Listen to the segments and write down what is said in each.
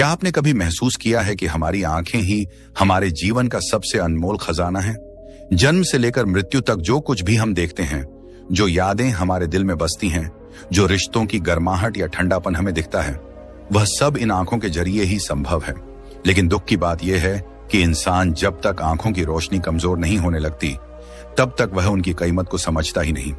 क्या आपने कभी महसूस किया है कि हमारी आंखें ही हमारे जीवन का सबसे अनमोल खजाना है? जन्म से लेकर मृत्यु तक जो कुछ भी हम देखते हैं, जो यादें हमारे दिल में बसती हैं, जो रिश्तों की गर्माहट या ठंडापन हमें दिखता है, वह सब इन आंखों के जरिए ही संभव है। लेकिन दुख की बात यह है कि इंसान जब तक आंखों की रोशनी कमजोर नहीं होने लगती, तब तक वह उनकी कीमत को समझता ही नहीं।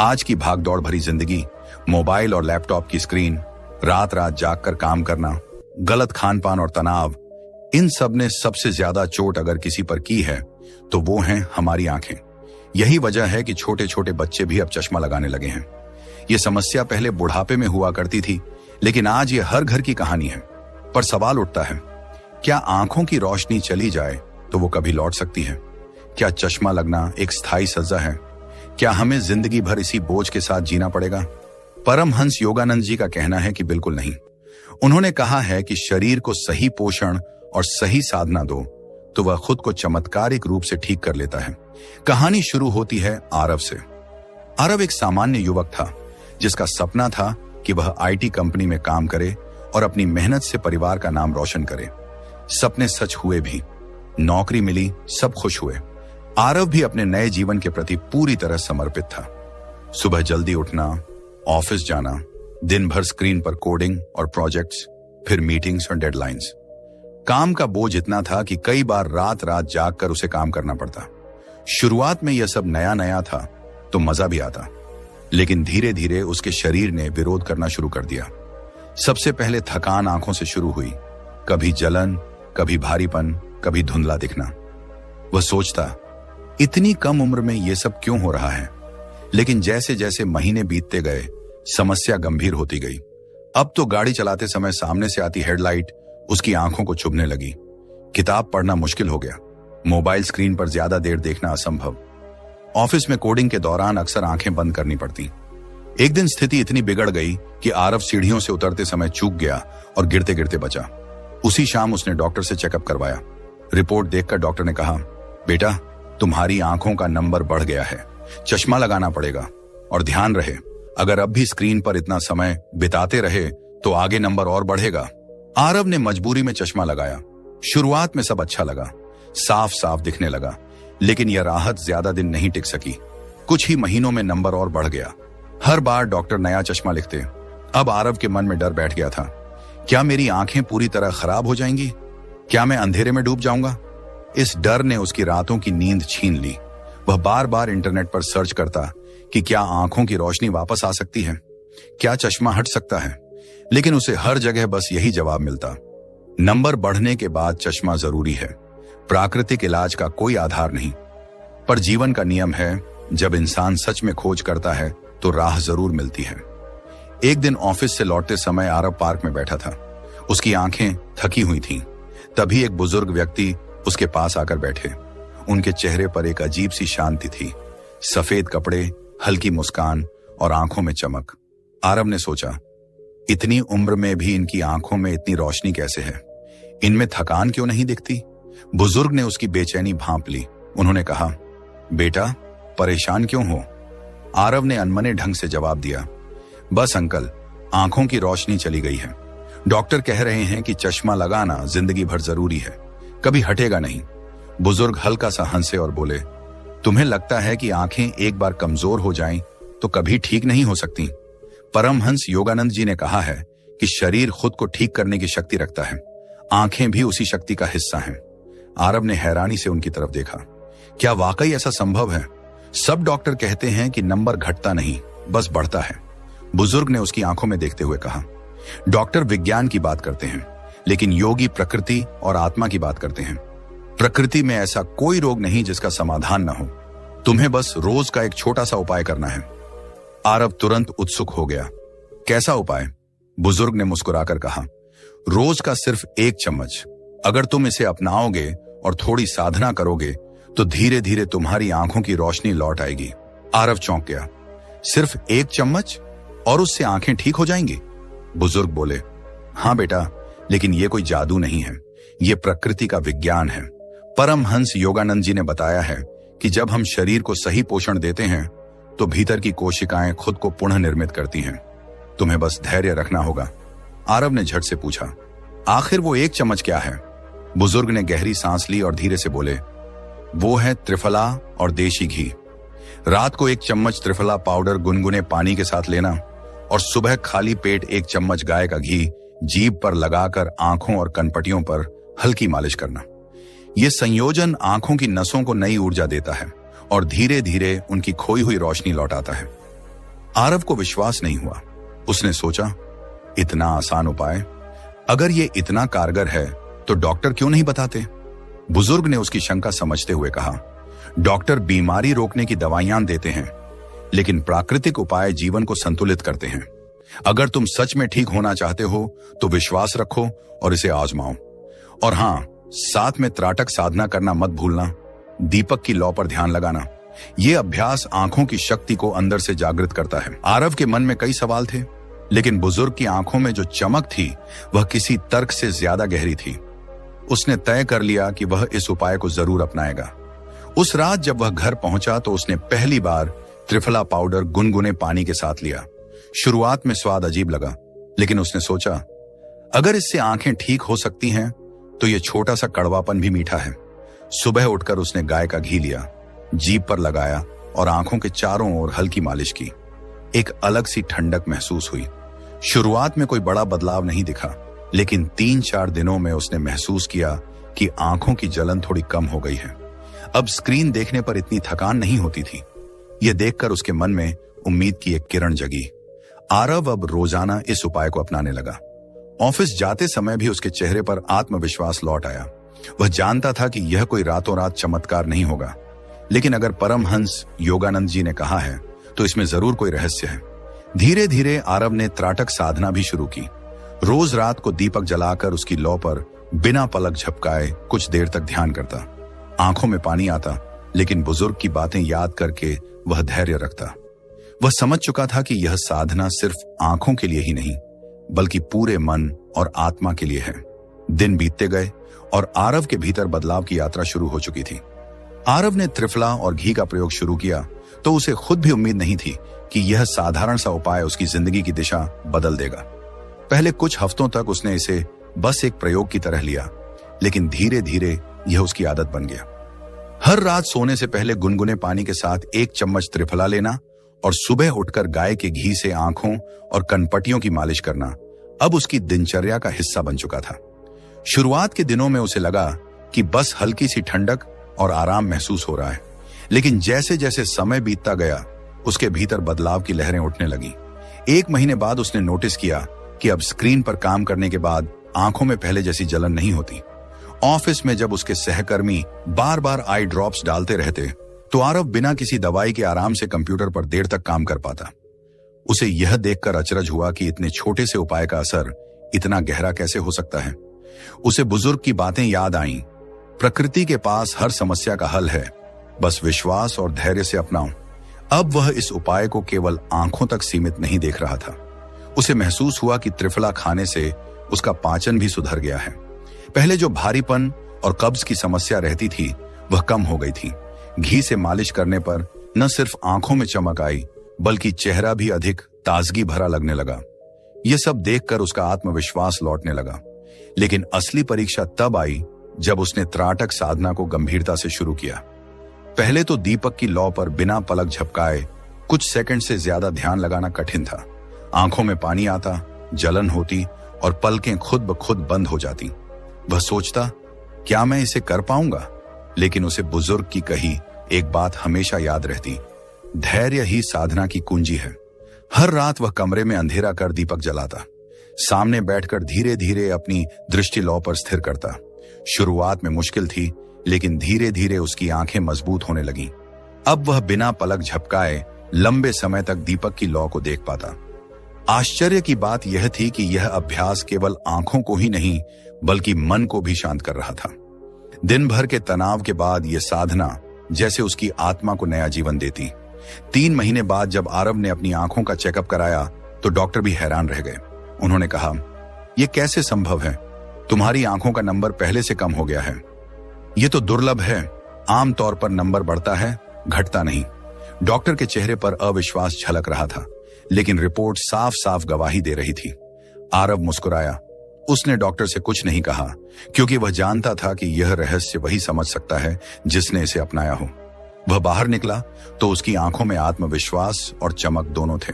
आज की भागदौड़ भरी जिंदगी, मोबाइल और लैपटॉप की स्क्रीन, रात रात जागकर काम करना, गलत खान-पान और तनाव, इन सब ने सबसे ज्यादा चोट अगर किसी पर की है तो वो हैं हमारी आंखें। यही वजह है कि छोटे छोटे बच्चे भी अब चश्मा लगाने लगे हैं। ये समस्या पहले बुढ़ापे में हुआ करती थी, लेकिन आज ये हर घर की कहानी है। पर सवाल उठता है, क्या आंखों की रोशनी चली जाए तो वो कभी लौट सकती है? क्या चश्मा लगना एक स्थायी सजा है? क्या हमें जिंदगी भर इसी बोझ के साथ जीना पड़ेगा? परमहंस योगानंद जी का कहना है कि बिल्कुल नहीं। उन्होंने कहा है कि शरीर को सही पोषण और सही साधना दो तो वह खुद को चमत्कारिक रूप से ठीक कर लेता है। कहानी शुरू होती है आरव से। आरव एक सामान्य युवक था जिसका सपना था कि वह आईटी कंपनी में काम करे और अपनी मेहनत से परिवार का नाम रोशन करे। सपने सच हुए भी, नौकरी मिली, सब खुश हुए। आरव भी अपने नए जीवन के प्रति पूरी तरह समर्पित था। सुबह जल्दी उठना, ऑफिस जाना, दिन भर स्क्रीन पर कोडिंग और प्रोजेक्ट्स, फिर मीटिंग्स और डेडलाइंस। काम का बोझ इतना था कि कई बार रात रात जागकर उसे काम करना पड़ता। शुरुआत में यह सब नया नया था तो मजा भी आता, लेकिन धीरे धीरे उसके शरीर ने विरोध करना शुरू कर दिया। सबसे पहले थकान आंखों से शुरू हुई, कभी जलन, कभी भारीपन, कभी धुंधला दिखना। वह सोचता, इतनी कम उम्र में यह सब क्यों हो रहा है? लेकिन जैसे जैसे महीने बीतते गए, समस्या गंभीर होती गई। अब तो गाड़ी चलाते समय सामने से आती हेडलाइट उसकी आंखों को चुभने लगी। किताब पढ़ना मुश्किल हो गया, मोबाइल स्क्रीन पर ज्यादा देर देखना असंभव। ऑफिस में कोडिंग के दौरान अक्सर आंखें बंद करनी पड़ती। एक दिन स्थिति इतनी बिगड़ गई कि आरव सीढ़ियों से उतरते समय चूक गया और गिरते गिरते बचा। उसी शाम उसने डॉक्टर से चेकअप करवाया। रिपोर्ट देखकर डॉक्टर ने कहा, बेटा, तुम्हारी आंखों का नंबर बढ़ गया है, चश्मा लगाना पड़ेगा। और ध्यान रहे, अगर अब भी स्क्रीन पर इतना समय बिताते रहे तो आगे नंबर और बढ़ेगा। आरव ने मजबूरी में चश्मा लगाया। शुरुआत में सब अच्छा लगा, साफ साफ दिखने लगा, लेकिन यह राहत ज्यादा दिन नहीं टिक सकी। कुछ ही महीनों में नंबर और बढ़ गया। हर बार डॉक्टर नया चश्मा लिखते। अब आरव के मन में डर बैठ गया था, क्या मेरी आंखें पूरी तरह खराब हो जाएंगी? क्या मैं अंधेरे में डूब जाऊंगा? इस डर ने उसकी रातों की नींद छीन ली। वह बार बार इंटरनेट पर सर्च करता कि क्या आंखों की रोशनी वापस आ सकती है, क्या चश्मा हट सकता है, लेकिन उसे हर जगह बस यही जवाब मिलता, नंबर बढ़ने के बाद चश्मा जरूरी है, प्राकृतिक इलाज का कोई आधार नहीं। पर जीवन का नियम है, जब इंसान सच में खोज करता है तो राह जरूर मिलती है। एक दिन ऑफिस से लौटते समय आरव पार्क में बैठा था। उसकी आंखें थकी हुई थीं। तभी एक बुजुर्ग व्यक्ति उसके पास आकर बैठे। उनके चेहरे पर एक अजीब सी शांति थी, सफेद कपड़े, हल्की मुस्कान और आंखों में चमक। आरव ने सोचा, इतनी उम्र में भी इनकी आंखों में इतनी रोशनी कैसे है? इनमें थकान क्यों नहीं दिखती? बुजुर्ग ने उसकी बेचैनी भांप ली। उन्होंने कहा, बेटा, परेशान क्यों हो? आरव ने अनमने ढंग से जवाब दिया, बस अंकल, आंखों की रोशनी चली गई है। डॉक्टर कह रहे हैं कि चश्मा लगाना जिंदगी भर जरूरी है, कभी हटेगा नहीं। बुजुर्ग हल्का सा हंसे और बोले, तुम्हें लगता है कि आंखें एक बार कमजोर हो जाएं तो कभी ठीक नहीं हो सकती? परमहंस योगानंद जी ने कहा है कि शरीर खुद को ठीक करने की शक्ति रखता है, आंखें भी उसी शक्ति का हिस्सा हैं। आरव ने हैरानी से उनकी तरफ देखा। क्या वाकई ऐसा संभव है? सब डॉक्टर कहते हैं कि नंबर घटता नहीं, बस बढ़ता है। बुजुर्ग ने उसकी आंखों में देखते हुए कहा, डॉक्टर विज्ञान की बात करते हैं, लेकिन योगी प्रकृति और आत्मा की बात करते हैं। प्रकृति में ऐसा कोई रोग नहीं जिसका समाधान न हो। तुम्हें बस रोज का एक छोटा सा उपाय करना है। आरव तुरंत उत्सुक हो गया। कैसा उपाय? बुजुर्ग ने मुस्कुराकर कहा, रोज का सिर्फ 1 चम्मच। अगर तुम इसे अपनाओगे और थोड़ी साधना करोगे तो धीरे धीरे तुम्हारी आंखों की रोशनी लौट आएगी। आरव चौंक गया, सिर्फ 1 चम्मच और उससे आंखें ठीक हो जाएंगी? बुजुर्ग बोले, हाँ बेटा, लेकिन ये कोई जादू नहीं है, ये प्रकृति का विज्ञान है। परमहंस योगानंद जी ने बताया है कि जब हम शरीर को सही पोषण देते हैं तो भीतर की कोशिकाएं खुद को पुनः निर्मित करती हैं। तुम्हें बस धैर्य रखना होगा। आरव ने झट से पूछा, आखिर वो एक चम्मच क्या है? बुजुर्ग ने गहरी सांस ली और धीरे से बोले, वो है त्रिफला और देशी घी। रात को 1 चम्मच त्रिफला पाउडर गुनगुने पानी के साथ लेना और सुबह खाली पेट 1 चम्मच गाय का घी जीभ पर लगाकर आंखों और कनपटियों पर हल्की मालिश करना। यह संयोजन आंखों की नसों को नई ऊर्जा देता है और धीरे धीरे उनकी खोई हुई रोशनी लौटाता है। आरव को विश्वास नहीं हुआ। उसने सोचा, इतना आसान उपाय, अगर ये इतना कारगर है तो डॉक्टर क्यों नहीं बताते? बुजुर्ग ने उसकी शंका समझते हुए कहा, डॉक्टर बीमारी रोकने की दवाइयां देते हैं, लेकिन प्राकृतिक उपाय जीवन को संतुलित करते हैं। अगर तुम सच में ठीक होना चाहते हो तो विश्वास रखो और इसे आजमाओ। और हां, साथ में त्राटक साधना करना मत भूलना। दीपक की लौ पर ध्यान लगाना। यह अभ्यास आंखों की शक्ति को अंदर से जागृत करता है। आरव के मन में कई सवाल थे, लेकिन बुजुर्ग की आंखों में जो चमक थी वह किसी तर्क से ज्यादा गहरी थी। उसने तय कर लिया कि वह इस उपाय को जरूर अपनाएगा। उस रात जब वह घर पहुंचा तो उसने पहली बार त्रिफला पाउडर गुनगुने पानी के साथ लिया। शुरुआत में स्वाद अजीब लगा, लेकिन उसने सोचा, अगर इससे आंखें ठीक हो सकती हैं तो यह छोटा सा कड़वापन भी मीठा है। सुबह उठकर उसने गाय का घी लिया, जीभ पर लगाया और आंखों के चारों ओर हल्की मालिश की। एक अलग सी ठंडक महसूस हुई। शुरुआत में कोई बड़ा बदलाव नहीं दिखा, लेकिन 3-4 दिनों में उसने महसूस किया कि आंखों की जलन थोड़ी कम हो गई है। अब स्क्रीन देखने पर इतनी थकान नहीं होती थी। यह देखकर उसके मन में उम्मीद की एक किरण जगी। आरव अब रोजाना इस उपाय को अपनाने लगा। ऑफिस जाते समय भी उसके चेहरे पर आत्मविश्वास लौट आया। वह जानता था कि यह कोई रातों रात चमत्कार नहीं होगा, लेकिन अगर परमहंस योगानंद जी ने कहा है तो इसमें जरूर कोई रहस्य है। धीरे धीरे आरव ने त्राटक साधना भी शुरू की। रोज रात को दीपक जलाकर उसकी लौ पर बिना पलक झपकाए कुछ देर तक ध्यान करता। आंखों में पानी आता, लेकिन बुजुर्ग की बातें याद करके वह धैर्य रखता। वह समझ चुका था कि यह साधना सिर्फ आंखों के लिए ही नहीं, बल्कि पूरे मन और आत्मा के लिए है। दिन बीतते गए और आरव के भीतर बदलाव की यात्रा शुरू हो चुकी थी। आरव ने त्रिफला और घी का प्रयोग शुरू किया तो उसे खुद भी उम्मीद नहीं थी कि यह साधारण सा उपाय उसकी जिंदगी की दिशा बदल देगा। पहले कुछ हफ्तों तक उसने इसे बस एक प्रयोग की तरह लिया, लेकिन धीरे धीरे यह उसकी आदत बन गया। हर रात सोने से पहले गुनगुने पानी के साथ 1 चम्मच त्रिफला लेना और सुबह उठकर गाय के घी से आंखों और कनपटियों की मालिश करना अब उसकी दिनचर्या का हिस्सा बन चुका था। शुरुआत के दिनों में उसे लगा कि बस हल्की सी ठंडक और आराम महसूस हो रहा है, लेकिन जैसे जैसे समय बीतता गया उसके भीतर बदलाव की लहरें उठने लगी। 1 महीने बाद उसने नोटिस किया कि अब स्क्रीन पर काम करने के बाद आंखों में पहले जैसी जलन नहीं होती। ऑफिस में जब उसके सहकर्मी बार बार आई ड्रॉप्स डालते रहते तो आरव बिना किसी दवाई के आराम से कंप्यूटर पर देर तक काम कर पाता। उसे यह देखकर अचरज हुआ कि इतने छोटे से उपाय का असर इतना गहरा कैसे हो सकता है। उसे बुजुर्ग की बातें याद आईं, प्रकृति के पास हर समस्या का हल है, बस विश्वास और धैर्य से अपनाओ। अब वह इस उपाय को केवल आंखों तक सीमित नहीं देख रहा था। उसे महसूस हुआ कि त्रिफला खाने से उसका पाचन भी सुधर गया है। पहले जो भारीपन और कब्ज की समस्या रहती थी वह कम हो गई थी। घी से मालिश करने पर न सिर्फ आंखों में चमक आई, बल्कि चेहरा भी अधिक ताजगी भरा लगने लगा। यह सब देखकर उसका आत्मविश्वास लौटने लगा। लेकिन असली परीक्षा तब आई जब उसने त्राटक साधना को गंभीरता से शुरू किया। पहले तो दीपक की लौ पर बिना पलक झपकाए कुछ सेकंड से ज्यादा ध्यान लगाना कठिन था। आंखों में पानी आता, जलन होती और पलकें खुद ब खुद बंद हो जाती। वह सोचता, क्या मैं इसे कर पाऊंगा? लेकिन उसे बुजुर्ग की कही एक बात हमेशा याद रहती, धैर्य ही साधना की कुंजी है। हर रात वह कमरे में अंधेरा कर दीपक जलाता, सामने बैठकर धीरे धीरे अपनी दृष्टि लौ पर स्थिर करता। शुरुआत में मुश्किल थी, लेकिन धीरे धीरे उसकी आंखें मजबूत होने लगीं। अब वह बिना पलक झपकाए लंबे समय तक दीपक की लौ को देख पाता। आश्चर्य की बात यह थी कि यह अभ्यास केवल आंखों को ही नहीं, बल्कि मन को भी शांत कर रहा था। दिन भर के तनाव के बाद यह साधना जैसे उसकी आत्मा को नया जीवन देती। 3 महीने बाद जब आरव ने अपनी आंखों का चेकअप कराया तो डॉक्टर भी हैरान रह गए। उन्होंने कहा, यह कैसे संभव है? तुम्हारी आंखों का नंबर पहले से कम हो गया है। यह तो दुर्लभ है। आमतौर पर नंबर बढ़ता है, घटता नहीं। डॉक्टर के चेहरे पर अविश्वास झलक रहा था, लेकिन रिपोर्ट साफ साफ गवाही दे रही थी। आरव मुस्कुराया, उसने डॉक्टर से कुछ नहीं कहा, क्योंकि वह जानता था कि यह रहस्य वही समझ सकता है जिसने इसे अपनाया हो। वह बाहर निकला तो उसकी आंखों में आत्मविश्वास और चमक दोनों थे।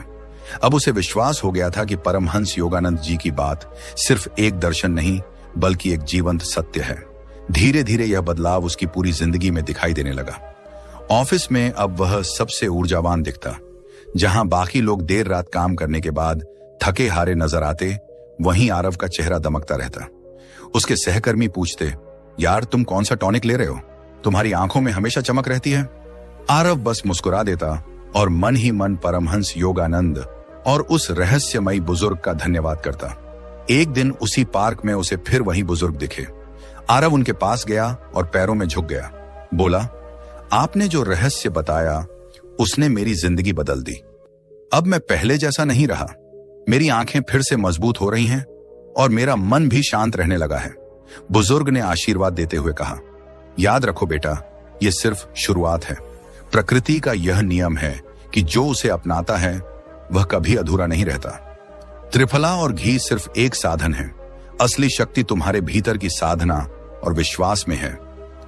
अब उसे विश्वास हो गया था कि परमहंस योगानंद जी की बात सिर्फ एक दर्शन नहीं, बल्कि एक जीवंत सत्य है। धीरे धीरे यह बदलाव उसकी पूरी जिंदगी में दिखाई देने लगा। ऑफिस में अब वह सबसे ऊर्जावान दिखता। जहां बाकी लोग देर रात काम करने के बाद थके हारे नजर आते, वहीं आरव का चेहरा दमकता रहता। उसके सहकर्मी पूछते, यार तुम कौन सा टॉनिक ले रहे हो? तुम्हारी आंखों में हमेशा चमक रहती है। आरव बस मुस्कुरा देता और मन ही मन परमहंस योगानंद और उस रहस्यमयी बुजुर्ग का धन्यवाद करता। एक दिन उसी पार्क में उसे फिर वही बुजुर्ग दिखे। आरव उनके पास गया और पैरों में झुक गया। बोला, आपने जो रहस्य बताया उसने मेरी जिंदगी बदल दी। अब मैं पहले जैसा नहीं रहा। मेरी आंखें फिर से मजबूत हो रही हैं और मेरा मन भी शांत रहने लगा है। बुजुर्ग ने आशीर्वाद देते हुए कहा, याद रखो बेटा, यह सिर्फ शुरुआत है। प्रकृति का यह नियम है कि जो उसे अपनाता है वह कभी अधूरा नहीं रहता। त्रिफला और घी सिर्फ एक साधन है। असली शक्ति तुम्हारे भीतर की साधना और विश्वास में है।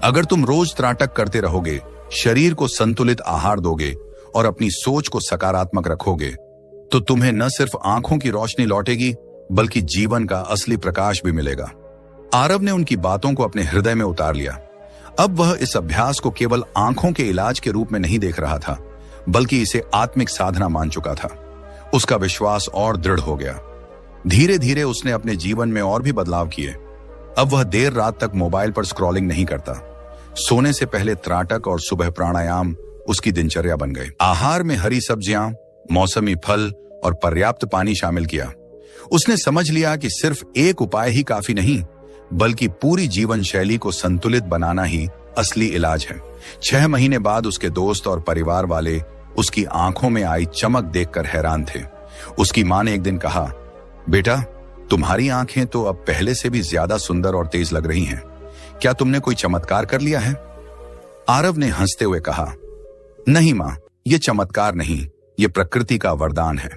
अगर तुम रोज त्राटक करते रहोगे, शरीर को संतुलित आहार दोगे और अपनी सोच को सकारात्मक रखोगे, तो तुम्हें न सिर्फ आंखों की रोशनी लौटेगी, बल्कि जीवन का असली प्रकाश भी मिलेगा। आरव ने उनकी बातों को अपने हृदय में उतार लिया। अब वह इस अभ्यास को केवल आंखों के इलाज के रूप में नहीं देख रहा था, बल्कि इसे आत्मिक साधना मान चुका था। उसका विश्वास और दृढ़ हो गया। धीरे धीरे उसने अपने जीवन में और भी बदलाव किए। अब वह देर रात तक मोबाइल पर स्क्रॉलिंग नहीं करता। सोने से पहले त्राटक और सुबह प्राणायाम उसकी दिनचर्या बन गए। आहार में हरी सब्जियां, मौसमी फल और पर्याप्त पानी शामिल किया। उसने समझ लिया कि सिर्फ एक उपाय ही काफी नहीं, बल्कि पूरी जीवन शैली को संतुलित बनाना ही असली इलाज है। 6 महीने बाद उसके दोस्त और परिवार वाले उसकी आंखों में आई चमक देखकर हैरान थे। उसकी मां ने एक दिन कहा, बेटा तुम्हारी आंखें तो अब पहले से भी ज्यादा सुंदर और तेज लग रही हैं। क्या तुमने कोई चमत्कार कर लिया है? आरव ने हंसते हुए कहा, नहीं मां, यह चमत्कार नहीं, यह प्रकृति का वरदान है।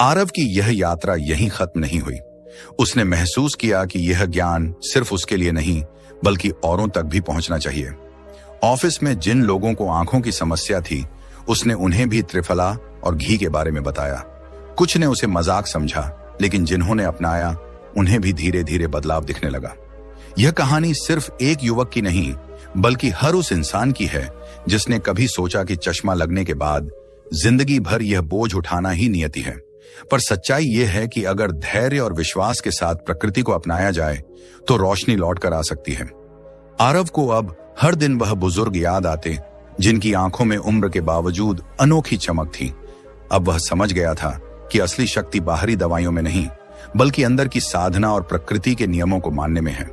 आरव की यह यात्रा यहीं खत्म नहीं हुई। उसने महसूस किया कि यह ज्ञान सिर्फ उसके लिए नहीं, बल्कि औरों तक भी पहुंचना चाहिए। ऑफिस में जिन लोगों को आंखों की समस्या थी, उसने उन्हें भी त्रिफला और घी के बारे में बताया। कुछ ने उसे मजाक समझा, लेकिन जिन्होंने अपनाया उन्हें भी धीरे धीरे बदलाव दिखने लगा। यह कहानी सिर्फ एक युवक की नहीं, बल्कि हर उस इंसान की है जिसने कभी सोचा कि चश्मा लगने के बाद जिंदगी भर यह बोझ उठाना ही नियति है। पर सच्चाई यह है कि अगर धैर्य और विश्वास के साथ प्रकृति को अपनाया जाए तो रोशनी लौट कर आ सकती है। आरव को अब हर दिन वह बुजुर्ग याद आते जिनकी आंखों में उम्र के बावजूद अनोखी चमक थी। अब वह समझ गया था कि असली शक्ति बाहरी दवाइयों में नहीं, बल्कि अंदर की साधना और प्रकृति के नियमों को मानने में है।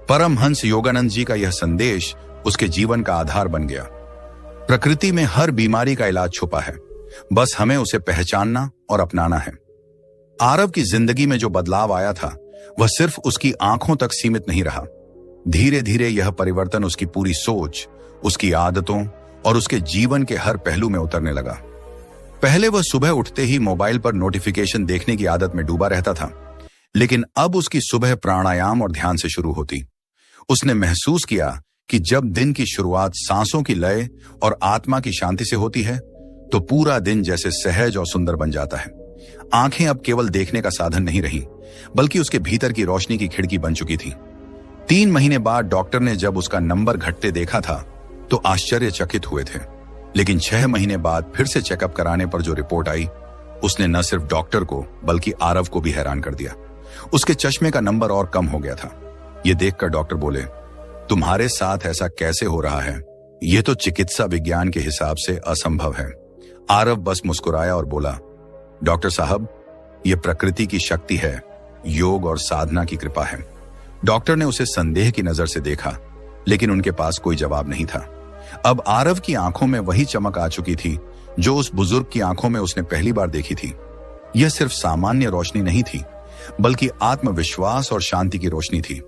परमहंस योगानंद जी का यह संदेश उसके जीवन का आधार बन गया। प्रकृति में हर बीमारी का इलाज छुपा है, बस हमें उसे पहचानना और अपनाना है। आरव की जिंदगी में जो बदलाव आया था, वह सिर्फ उसकी आंखों तक सीमित नहीं रहा। धीरे धीरे यह परिवर्तन उसकी पूरी सोच, उसकी आदतों और उसके जीवन के हर पहलू में उतरने लगा। पहले वह सुबह उठते ही मोबाइल पर नोटिफिकेशन देखने की आदत में डूबा रहता था, लेकिन अब उसकी सुबह प्राणायाम और ध्यान से शुरू होती। उसने महसूस किया कि जब दिन की शुरुआत सांसों की लय और आत्मा की शांति से होती है, तो पूरा दिन जैसे सहज और सुंदर बन जाता है। आंखें अब केवल देखने का साधन नहीं रही, बल्कि उसके भीतर की रोशनी की खिड़की बन चुकी थी। 3 महीने बाद डॉक्टर ने जब उसका नंबर घटते देखा था, तो आश्चर्यचकित हुए थे। लेकिन 6 महीने बाद फिर से चेकअप कराने पर जो रिपोर्ट आई, उसने न सिर्फ डॉक्टर को बल्कि आरव को भी हैरान कर दिया। उसके चश्मे का नंबर और कम हो गया था। यह देखकर डॉक्टर बोले, तुम्हारे साथ ऐसा कैसे हो रहा है? यह तो चिकित्सा विज्ञान के हिसाब से असंभव है। आरव बस मुस्कुराया और बोला, डॉक्टर साहब, यह प्रकृति की शक्ति है, योग और साधना की कृपा है। डॉक्टर ने उसे संदेह की नजर से देखा, लेकिन उनके पास कोई जवाब नहीं था। अब आरव की आंखों में वही चमक आ चुकी थी जो उस बुजुर्ग की आंखों में उसने पहली बार देखी थी। यह सिर्फ सामान्य रोशनी नहीं थी, बल्कि आत्मविश्वास और शांति की रोशनी थी।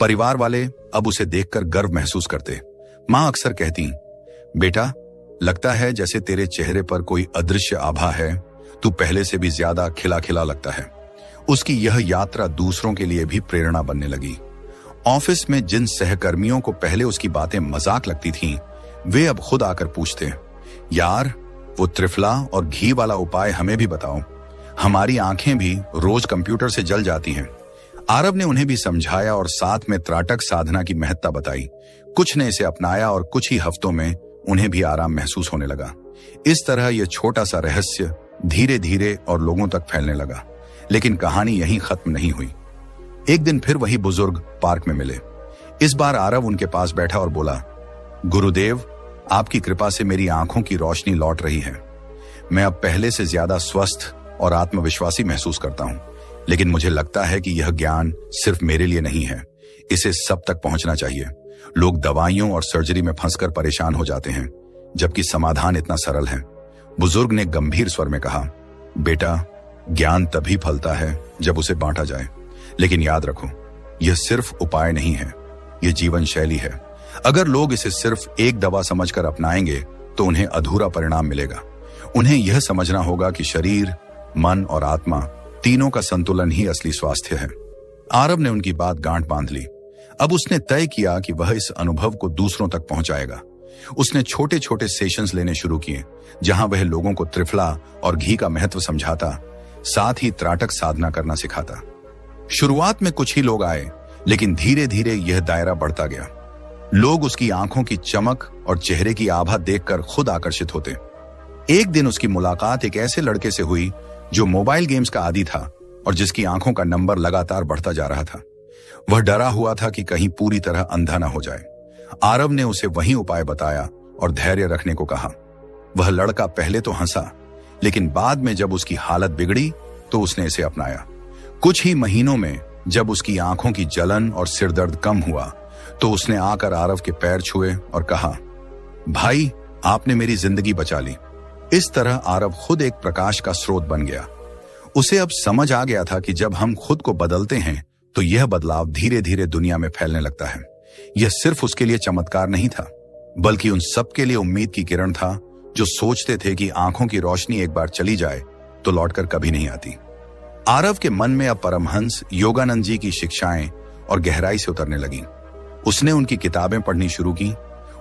परिवार वाले अब उसे देखकर गर्व महसूस करते। मां अक्सर कहती, बेटा, लगता है जैसे तेरे चेहरे पर कोई अदृश्य आभा है, तू पहले से भी ज्यादा खिला खिला लगता है। उसकी यह यात्रा दूसरों के लिए भी प्रेरणा बनने लगी। ऑफिस में जिन सहकर्मियों को पहले उसकी बातें मजाक लगती थीं, वे अब खुद आकर पूछते, यार वो त्रिफला और घी वाला उपाय हमें भी बताओ, हमारी आंखें भी रोज कंप्यूटर से जल जाती हैं। आरव ने उन्हें भी समझाया और साथ में त्राटक साधना की महत्ता बताई। कुछ ने इसे अपनाया और कुछ ही हफ्तों में उन्हें भी आराम महसूस होने लगा। इस तरह यह छोटा सा रहस्य धीरे धीरे और लोगों तक फैलने लगा। लेकिन कहानी यहीं खत्म नहीं हुई। एक दिन फिर वही बुजुर्ग पार्क में मिले। इस बार आरव उनके पास बैठा और बोला, गुरुदेव, आपकी कृपा से मेरी आंखों की रोशनी लौट रही है। मैं अब पहले से ज्यादा स्वस्थ और आत्मविश्वासी महसूस करता हूं। लेकिन मुझे लगता है कि यह ज्ञान सिर्फ मेरे लिए नहीं है, इसे सब तक पहुंचना चाहिए। लोग दवाइयों और सर्जरी में फंसकर परेशान हो जाते हैं, जबकि समाधान इतना सरल है। बुजुर्ग ने गंभीर स्वर में कहा, बेटा, ज्ञान तभी फलता है जब उसे बांटा जाए। लेकिन याद रखो, यह सिर्फ उपाय नहीं है, यह जीवन शैली है। अगर लोग इसे सिर्फ एक दवा समझकर अपनाएंगे तो उन्हें अधूरा परिणाम मिलेगा। उन्हें यह समझना होगा कि शरीर, मन और आत्मा तीनों का संतुलन ही असली स्वास्थ्य है। आरव ने उनकी बात गांठ बांध ली। अब उसने तय किया कि वह इस अनुभव को दूसरों तक पहुंचाएगा। उसने छोटे छोटे सेशंस लेने शुरू किए, जहां वह लोगों को त्रिफला और घी का महत्व समझाता, साथ ही त्राटक साधना करना सिखाता। शुरुआत में कुछ ही लोग आए, लेकिन धीरे धीरे यह दायरा बढ़ता गया। लोग उसकी आंखों की चमक और चेहरे की आभा देखकर खुद आकर्षित होते। एक दिन उसकी मुलाकात एक ऐसे लड़के से हुई जो मोबाइल गेम्स का आदी था और जिसकी आंखों का नंबर लगातार बढ़ता जा रहा था। वह डरा हुआ था कि कहीं पूरी तरह अंधा न हो जाए। आरव ने उसे वही उपाय बताया और धैर्य रखने को कहा। वह लड़का पहले तो हंसा, लेकिन बाद में जब उसकी हालत बिगड़ी तो उसने इसे अपनाया। कुछ ही महीनों में जब उसकी आंखों की जलन और सिरदर्द कम हुआ तो उसने आकर आरव के पैर छुए और कहा, भाई, आपने मेरी जिंदगी बचा ली। इस तरह आरव खुद एक प्रकाश का स्रोत बन गया। उसे अब समझ आ गया था कि जब हम खुद को बदलते हैं तो यह बदलाव धीरे धीरे दुनिया में फैलने लगता है। यह सिर्फ उसके लिए चमत्कार नहीं था, बल्कि उन सबके लिए उम्मीद की किरण था जो सोचते थे कि आंखों की रोशनी एक बार चली जाए तो लौटकर कभी नहीं आती। आरव के मन में अब परमहंस योगानंद जी की शिक्षाएं और गहराई से उतरने लगी। उसने उनकी किताबें पढ़नी शुरू की,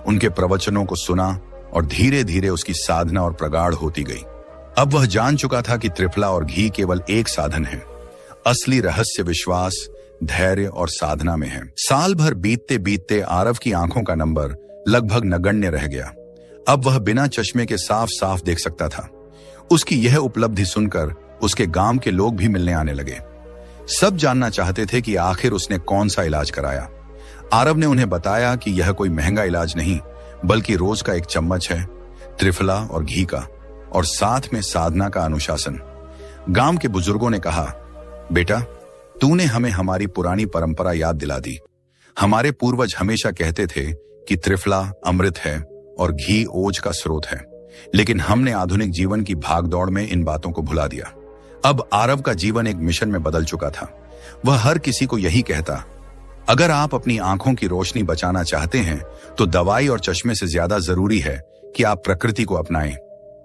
उनके प्रवचनों को सुना और धीरे धीरे उसकी साधना और प्रगाढ़ होती गई। अब वह जान चुका था कि त्रिफला और घी केवल एक साधन है। असली रहस्य विश्वास, धैर्य और साधना में है। साल भर बीतते बीतते आरव की आंखों का नंबर लगभग नगण्य रह गया। अब वह बिना चश्मे के साफ साफ देख सकता था। उसकी यह उपलब्धि सुनकर उसके गांव के लोग भी मिलने आने लगे। सब जानना चाहते थे कि आखिर उसने कौन सा इलाज कराया। आरव ने उन्हें बताया कि यह कोई महंगा इलाज नहीं, बल्कि रोज का एक चम्मच है, त्रिफला और घी का, और साथ में साधना का अनुशासन। गांव के बुजुर्गों ने कहा, बेटा, तूने हमें हमारी पुरानी परंपरा याद दिला दी। हमारे पूर्वज हमेशा कहते थे कि त्रिफला अमृत है और घी ओज का स्रोत है, लेकिन हमने आधुनिक जीवन की भागदौड़ में इन बातों को भुला दिया। अब आरव का जीवन एक मिशन में बदल चुका था। वह हर किसी को यही कहता, अगर आप अपनी आंखों की रोशनी बचाना चाहते हैं तो दवाई और चश्मे से ज्यादा जरूरी है कि आप प्रकृति को अपनाएं।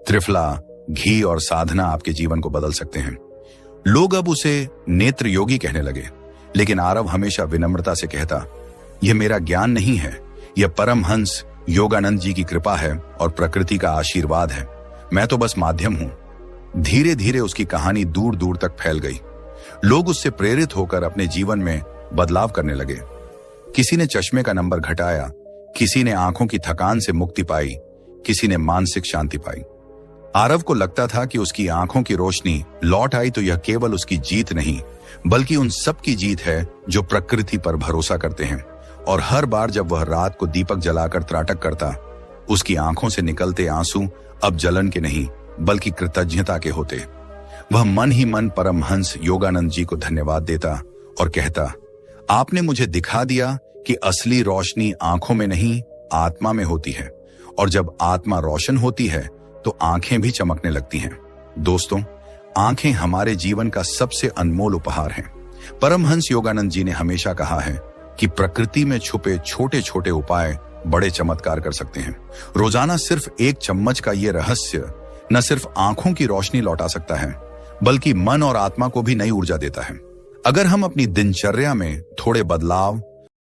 त्रिफला, घी और साधना आपके जीवन को बदल सकते हैं। लोग अब उसे नेत्र योगी कहने लगे, लेकिन आरव हमेशा विनम्रता से कहता, यह मेरा ज्ञान नहीं है, यह परमहंस योगानंद जी की कृपा है और प्रकृति का आशीर्वाद है। मैं तो बस माध्यम हूं। धीरे धीरे उसकी कहानी दूर दूर तक फैल गई। लोग उससे प्रेरित होकर अपने जीवन में बदलाव करने लगे। किसी ने चश्मे का नंबर घटाया, किसी ने आंखों की थकान से मुक्ति पाई, किसी ने मानसिक शांति पाई। आरव को लगता था कि उसकी आंखों की रोशनी लौट आई तो यह केवल उसकी जीत नहीं, बल्कि उन सब की जीत है जो प्रकृति पर भरोसा करते हैं। और हर बार जब वह रात को दीपक जलाकर त्राटक करता, उसकी आंखों से निकलते आंसू अब जलन के नहीं, बल्कि कृतज्ञता के होते। वह मन ही मन परमहंस योगानंद जी को धन्यवाद देता और कहता, आपने मुझे दिखा दिया कि असली रोशनी आंखों में नहीं, आत्मा में होती है, और जब आत्मा रोशन होती है तो आंखें भी चमकने लगती हैं। दोस्तों, आंखें हमारे जीवन का सबसे अनमोल उपहार हैं। परमहंस योगानंद जी ने हमेशा कहा है कि प्रकृति में छुपे छोटे छोटे उपाय बड़े चमत्कार कर सकते हैं। रोजाना सिर्फ एक चम्मच का ये रहस्य न सिर्फ आंखों की रोशनी लौटा सकता है, बल्कि मन और आत्मा को भी नई ऊर्जा देता है। अगर हम अपनी दिनचर्या में थोड़े बदलाव